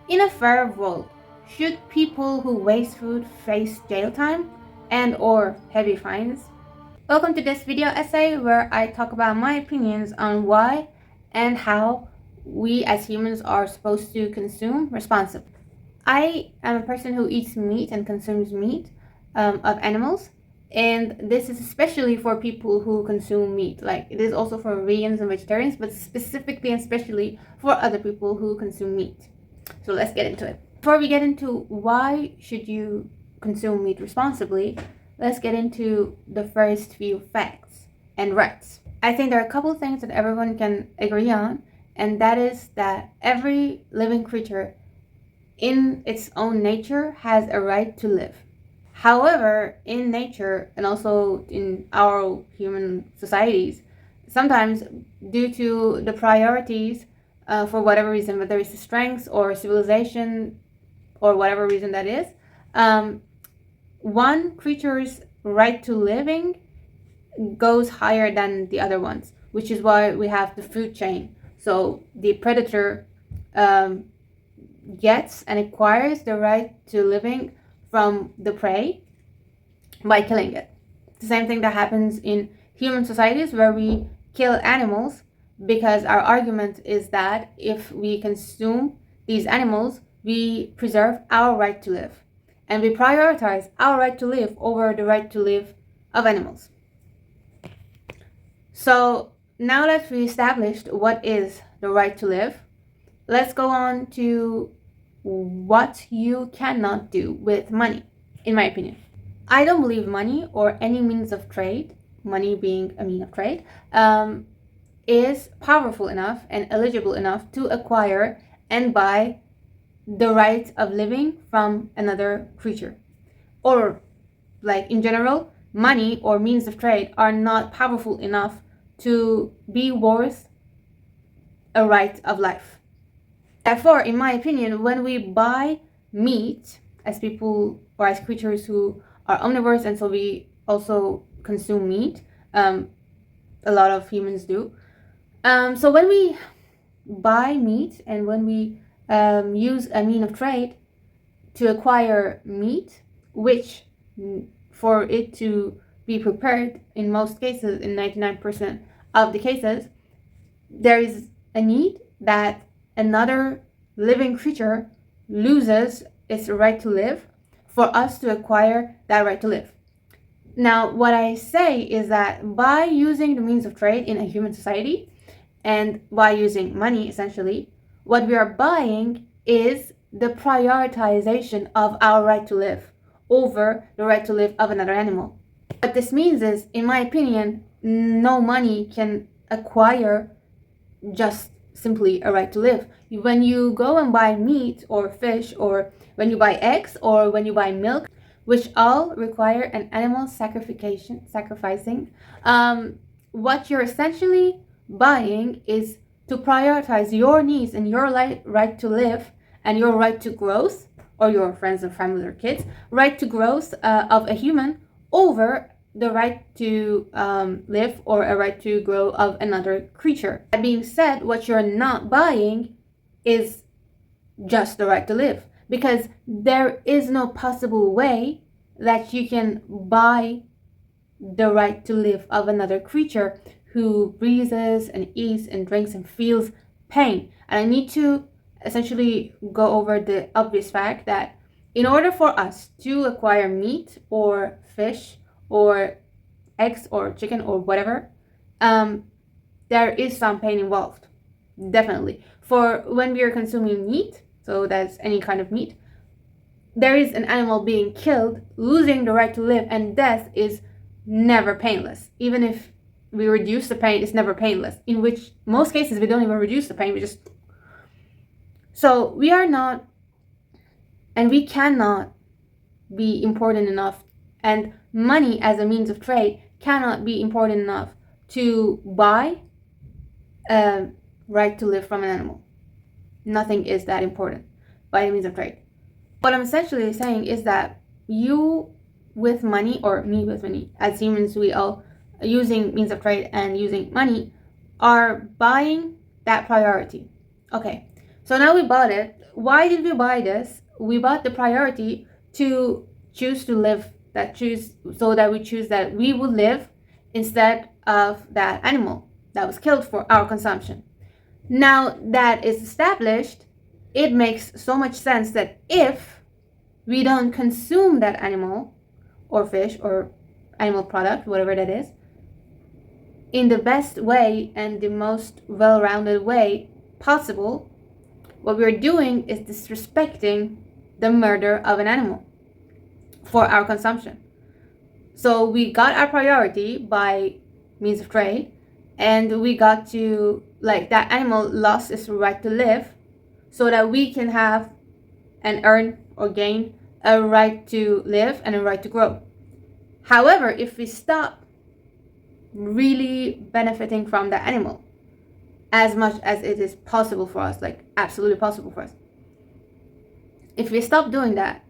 In a fair world, should people who waste food face jail time and or heavy fines? Welcome to this video essay where I talk about my opinions on why and how we as humans are supposed to consume responsibly. I am a person who eats meat and consumes meat of animals, and this is especially for people who consume meat. Like, it is also for vegans and vegetarians, but specifically and especially for other people who consume meat. So let's get into it. Before we get into why should you consume meat responsibly, let's get into the first few facts and rights. I think there are a couple of things that everyone can agree on, and that is that every living creature in its own nature has a right to live. However, in nature and also in our human societies, sometimes due to the priorities, for whatever reason, whether it's strength or civilization or whatever reason that is, one creature's right to living goes higher than the other ones, which is why we have the food chain. So the predator gets and acquires the right to living from the prey by killing it. The same thing that happens in human societies where we kill animals because our argument is that if we consume these animals, we preserve our right to live. And we prioritize our right to live over the right to live of animals. So now that we established what is the right to live, let's go on to what you cannot do with money, in my opinion. I don't believe money or any means of trade, money being a mean of trade, is powerful enough and eligible enough to acquire and buy the right of living from another creature. Or, like in general, money or means of trade are not powerful enough to be worth a right of life. Therefore, in my opinion, when we buy meat as people or as creatures who are omnivores, and so we also consume meat, a lot of humans do. So when we buy meat and when we use a mean of trade to acquire meat, which for it to be prepared in most cases, in 99% of the cases, there is a need that another living creature loses its right to live for us to acquire that right to live. Now, what I say is that by using the means of trade in a human society and by using money, essentially, what we are buying is the prioritization of our right to live over the right to live of another animal. What this means is, in my opinion, no money can acquire just simply a right to live. When you go and buy meat or fish, or when you buy eggs, or when you buy milk, which all require an animal sacrificing, what you're essentially buying is to prioritize your needs and your right to live and your right to growth, or your friends and family or kids, right to growth of a human over the right to live or a right to grow of another creature. That being said, what you're not buying is just the right to live, because there is no possible way that you can buy the right to live of another creature who breathes and eats and drinks and feels pain. And I need to essentially go over the obvious fact that in order for us to acquire meat or fish or eggs or chicken or whatever, there is some pain involved, definitely. For when we are consuming meat, so that's any kind of meat, there is an animal being killed, losing the right to live, and death is never painless. Even if we reduce the pain, it's never painless. In which most cases we don't even reduce the pain, we just... So we are not, and we cannot be important enough, and money as a means of trade cannot be important enough to buy a right to live from an animal. Nothing is that important by a means of trade. What I'm essentially saying is that you with money, or me with money, as humans, we all using means of trade and using money, are buying that priority. Okay, so now we bought it. why did we buy this? We bought the priority to choose to live, so that we choose that we will live instead of that animal that was killed for our consumption. Now that is established, it makes so much sense that if we don't consume that animal or fish or animal product, whatever that is, in the best way and the most well-rounded way possible, what we're doing is disrespecting the murder of an animal for our consumption. So we got our priority by means of trade, and we got to, like, that animal lost its right to live so that we can have and earn or gain a right to live and a right to grow. However, if we stop really benefiting from the animal as much as it is possible for us, like absolutely possible for us, if we stop doing that,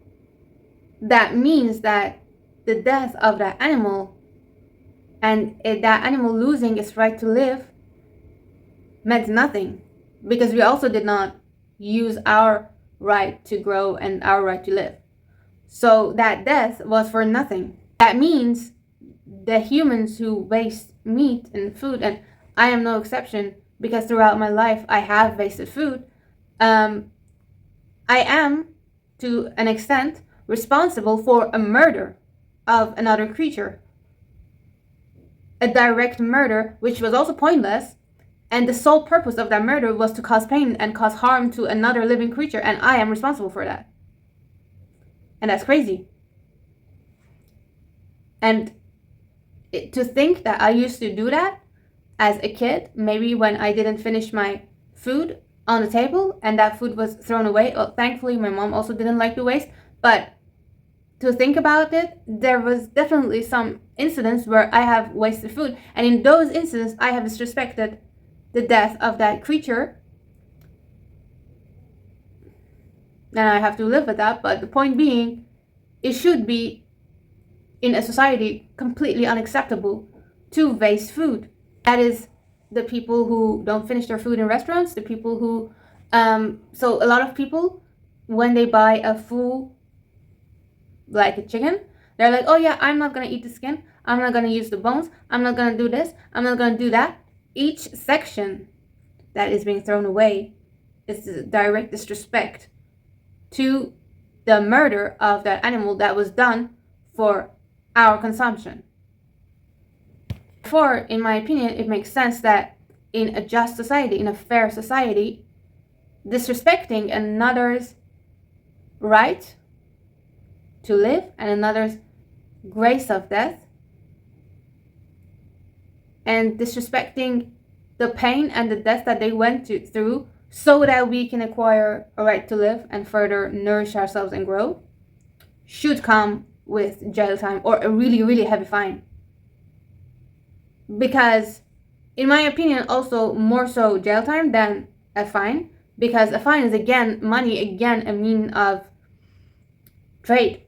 that means that the death of that animal and that animal losing its right to live meant nothing, because we also did not use our right to grow and our right to live. So that death was for nothing. That means the humans who waste meat and food, and I am no exception, because throughout my life I have wasted food, I am, to an extent, responsible for a murder of another creature. A direct murder, which was also pointless, and the sole purpose of that murder was to cause pain and cause harm to another living creature, and I am responsible for that. And that's crazy. And to think that I used to do that as a kid, maybe when I didn't finish my food on the table and that food was thrown away. Well, thankfully, my mom also didn't like to waste, but to think about it, there was definitely some incidents where I have wasted food, and in those incidents, I have disrespected the death of that creature, and I have to live with that. But the point being, it should be, in a society, completely unacceptable to waste food. That is the people who don't finish their food in restaurants, the people who, so a lot of people, when they buy a full, like a chicken, they're like, oh yeah, I'm not gonna eat the skin, I'm not gonna use the bones, I'm not gonna do this, I'm not gonna do that. Each section that is being thrown away is a direct disrespect to the murder of that animal that was done for our consumption. Therefore, in my opinion, it makes sense that in a just society, in a fair society, disrespecting another's right to live and another's grace of death, and disrespecting the pain and the death that they went through so that we can acquire a right to live and further nourish ourselves and grow, should come with jail time or a really, really heavy fine. Because, in my opinion, also more so jail time than a fine, because a fine is, again, money, again, a mean of trade.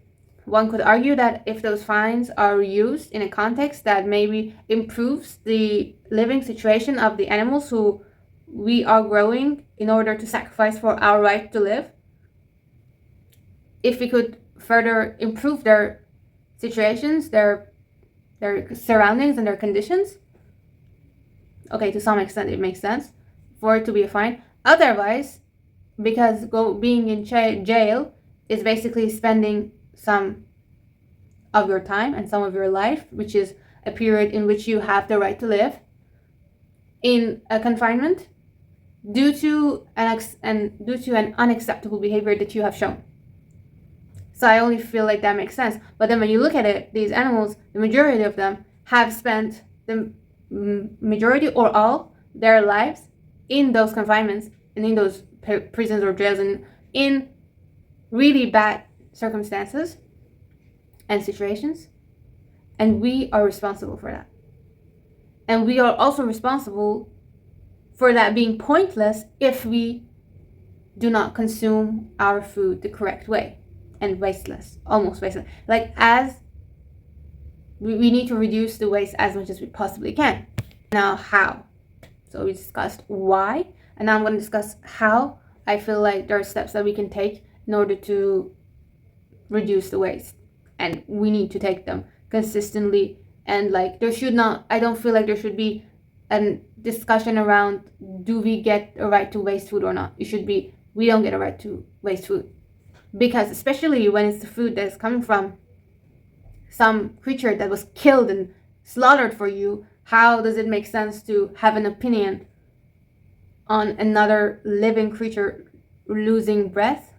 One could argue that if those fines are used in a context that maybe improves the living situation of the animals who we are growing in order to sacrifice for our right to live, if we could further improve their situations, their surroundings and their conditions, okay, to some extent it makes sense for it to be a fine. Otherwise, because being in jail is basically spending some of your time and some of your life, which is a period in which you have the right to live, in a confinement due to an unacceptable behavior that you have shown. So I only feel like that makes sense. But then when you look at it, these animals, the majority of them have spent the majority or all their lives in those confinements and in those prisons or jails and in really bad circumstances and situations, and we are responsible for that. And we are also responsible for that being pointless if we do not consume our food the correct way and wasteless, almost wasteless. Like, as we need to reduce the waste as much as we possibly can. Now, how? So we discussed why, and now I'm going to discuss how I feel like there are steps that we can take in order to reduce the waste, and we need to take them consistently. And like, there should not, I don't feel like there should be a discussion around, do we get a right to waste food or not. It should be, we don't get a right to waste food, because especially when it's the food that's coming from some creature that was killed and slaughtered for you, how does it make sense to have an opinion on another living creature losing breath,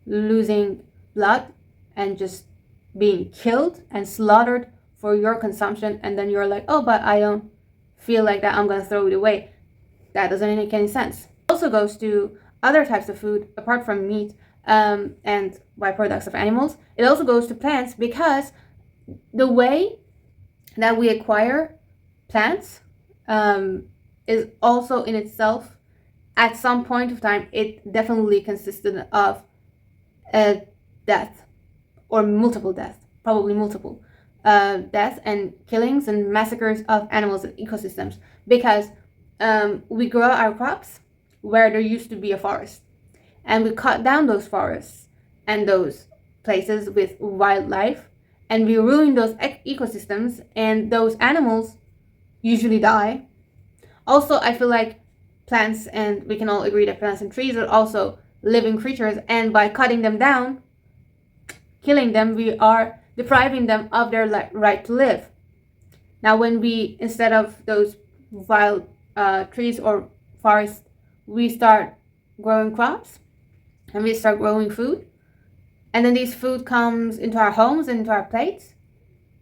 losing blood, and just being killed and slaughtered for your consumption, and then you're like, oh, but I don't feel like that, I'm gonna throw it away. That doesn't make any sense. It also goes to other types of food apart from meat and byproducts of animals. It also goes to plants, because the way that we acquire plants is also in itself, at some point of time, it definitely consisted of a death, or multiple deaths, probably multiple deaths and killings and massacres of animals and ecosystems, because we grow our crops where there used to be a forest, and we cut down those forests and those places with wildlife, and we ruin those ecosystems, and those animals usually die. Also, I feel like plants, and we can all agree that plants and trees are also living creatures, and by cutting them down, killing them, we are depriving them of their right to live. Now, when we, instead of those wild trees or forests, we start growing crops, and we start growing food, and then this food comes into our homes and into our plates,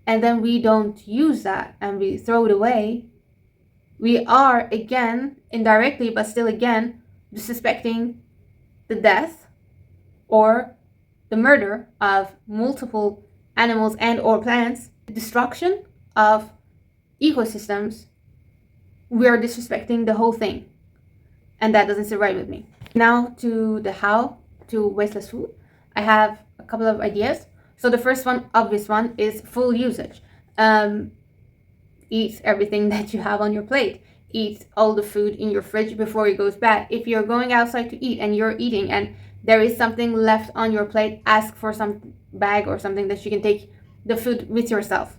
and then we don't use that and we throw it away, we are again, indirectly, but still again, disrespecting the death or the murder of multiple animals and or plants, the destruction of ecosystems. We are disrespecting the whole thing, and that doesn't sit right with me. Now to the how to wasteless food. I have a couple of ideas. So the first one, obvious one, is full usage. Eat everything that you have on your plate. Eat all the food in your fridge before it goes bad. If you're going outside to eat and you're eating and there is something left on your plate, ask for some bag or something that you can take the food with yourself,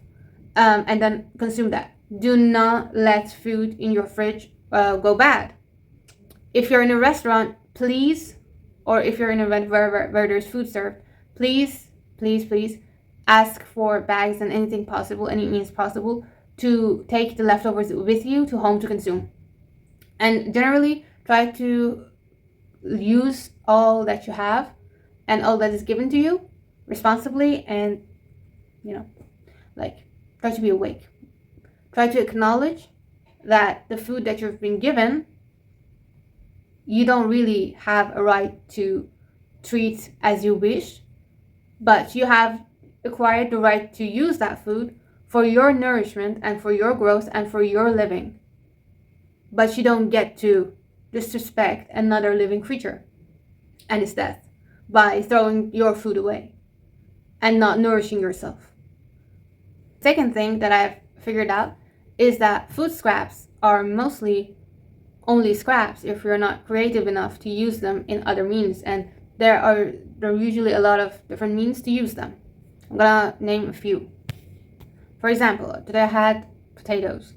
and then consume that. Do not let food in your fridge go bad. If you're in a restaurant, please, or if you're in an event where there's food served, please ask for bags and anything possible, any means possible, to take the leftovers with you to home to consume. And generally, try to use all that you have and all that is given to you responsibly, and try to be awake. Try to acknowledge that the food that you've been given, you don't really have a right to treat as you wish, but you have acquired the right to use that food for your nourishment and for your growth and for your living. But you don't get to disrespect another living creature and its death by throwing your food away and not nourishing yourself. Second thing that I've figured out is that food scraps are mostly only scraps if you're not creative enough to use them in other means, and there are usually a lot of different means to use them. I'm gonna name a few. For example, today I had potatoes,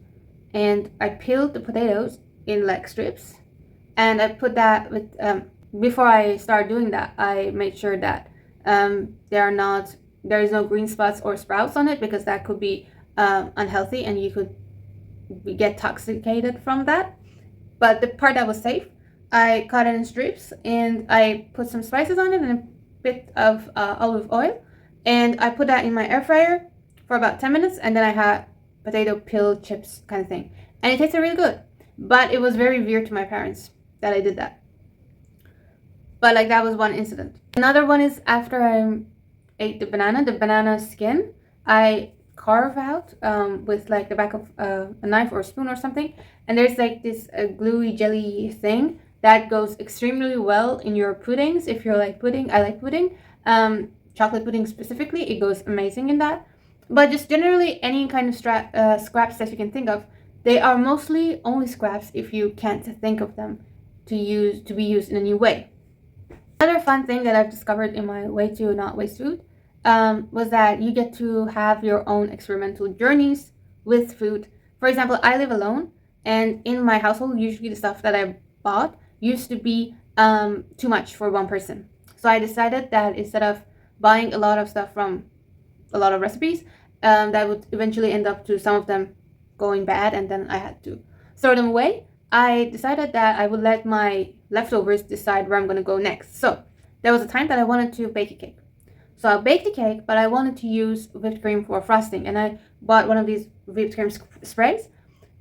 and I peeled the potatoes in like strips, and I put that with before I start doing that, I made sure that there is no green spots or sprouts on it, because that could be unhealthy and you could get intoxicated from that. But the part that was safe, I cut it in strips, and I put some spices on it and a bit of olive oil, and I put that in my air fryer for about 10 minutes, and then I had potato peel chips kind of thing, and it tasted really good. But it was very weird to my parents that I did that. But like, that was one incident. Another one is after I ate the banana skin, I carve out with like the back of a knife or a spoon or something, and there's like this gluey jelly thing that goes extremely well in your puddings. If you're like pudding, I like pudding, chocolate pudding specifically, it goes amazing in that. But just generally any kind of scraps that you can think of, they are mostly only scraps if you can't think of them to be used in a new way. Another fun thing that I've discovered in my way to not waste food was that you get to have your own experimental journeys with food. For example, I live alone, and in my household, usually the stuff that I bought used to be too much for one person. So I decided that instead of buying a lot of stuff from a lot of recipes, that would eventually end up to some of them going bad, and then I had to throw them away. I decided that I would let my leftovers decide where I'm going to go next. So there was a time that I wanted to bake a cake. So I baked the cake, but I wanted to use whipped cream for frosting, and I bought one of these whipped cream sprays,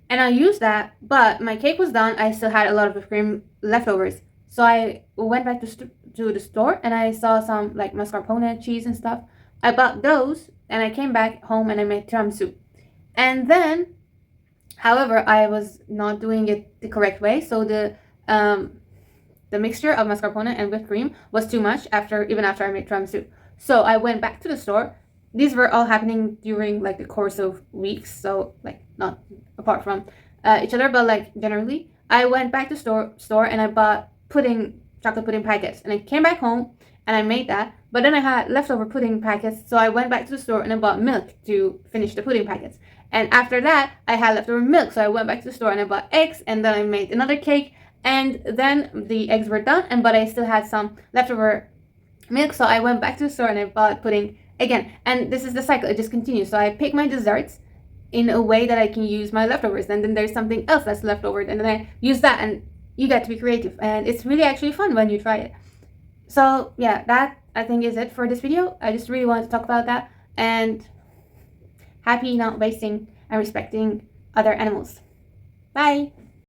and I used that, but my cake was done. I still had a lot of whipped cream leftovers. So I went back to the store, and I saw some like mascarpone cheese and stuff. I bought those, and I came back home and I made tiramisu. And then, however, I was not doing it the correct way. So the mixture of mascarpone and whipped cream was too much even after I made tiramisu. So I went back to the store. These were all happening during like the course of weeks, so like not apart from each other, but like generally. I went back to store and I bought chocolate pudding packets, and I came back home and I made that. But then I had leftover pudding packets, so I went back to the store and I bought milk to finish the pudding packets. And after that, I had leftover milk, so I went back to the store and I bought eggs, and then I made another cake, and then the eggs were done, but I still had some leftover milk, so I went back to the store and I bought pudding again. And this is the cycle, it just continues. So I pick my desserts in a way that I can use my leftovers, and then there's something else that's left over, and then I use that, and you get to be creative, and it's really actually fun when you try it. So yeah, that I think is it for this video. I just really wanted to talk about that, and happy not wasting and respecting other animals. Bye!